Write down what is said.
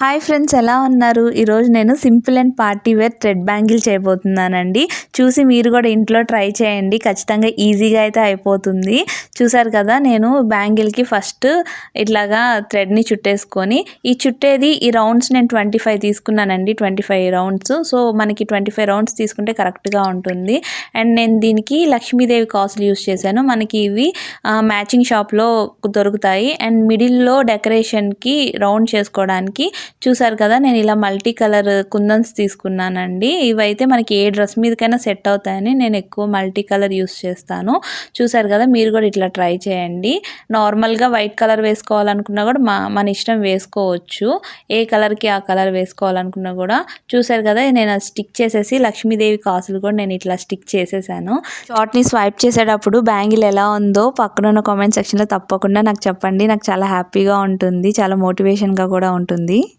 Hi friends, ఎలా ఉన్నారు? ఈరోజు నేను simple and party wear thread bangle చేయబోతున్నానండి. చూసి మీరు కూడా ఇంట్లో ట్రై చేయండి. ఖచ్చితంగా ఈజీగా అయితే అయిపోతుంది. చూసారు కదా, నేను బ్యాంగిల్కి ఫస్ట్ ఇట్లాగా థ్రెడ్ని చుట్టేసుకొని, ఈ చుట్టేది ఈ రౌండ్స్ నేను 25 తీసుకున్నానండి. 25 రౌండ్స్. సో మనకి 25 రౌండ్స్ తీసుకుంటే కరెక్ట్గా ఉంటుంది. అండ్ నేను దీనికి లక్ష్మీదేవి కాసులు యూస్ చేశాను. మనకి ఇవి మ్యాచింగ్ షాప్లో దొరుకుతాయి. అండ్ మిడిల్లో డెకరేషన్కి రౌండ్ చేసుకోవడానికి చూసారు కదా, నేను ఇలా మల్టీ కలర్ కుందన్స్ తీసుకున్నానండి. ఇవైతే మనకి ఏ డ్రెస్ మీదకైనా సెట్ అవుతాయని నేను ఎక్కువ మల్టీ కలర్ యూస్ చేస్తాను. చూసారు కదా, మీరు కూడా ఇట్లా ట్రై చేయండి. నార్మల్గా వైట్ కలర్ వేసుకోవాలనుకున్నా కూడా మన ఇష్టం వేసుకోవచ్చు. ఏ కలర్కి ఆ కలర్ వేసుకోవాలనుకున్నా కూడా. చూసారు కదా, నేను స్టిక్ చేసేసి లక్ష్మీదేవి కాసులు కూడా నేను ఇట్లా స్టిక్ చేసేసాను. షార్ట్ని స్వైప్ చేసేటప్పుడు బ్యాంగిల్ ఎలా ఉందో పక్కన ఉన్న కామెంట్ సెక్షన్లో తప్పకుండా నాకు చెప్పండి. నాకు చాలా హ్యాపీగా ఉంటుంది, చాలా మోటివేషన్గా కూడా ఉంటుంది.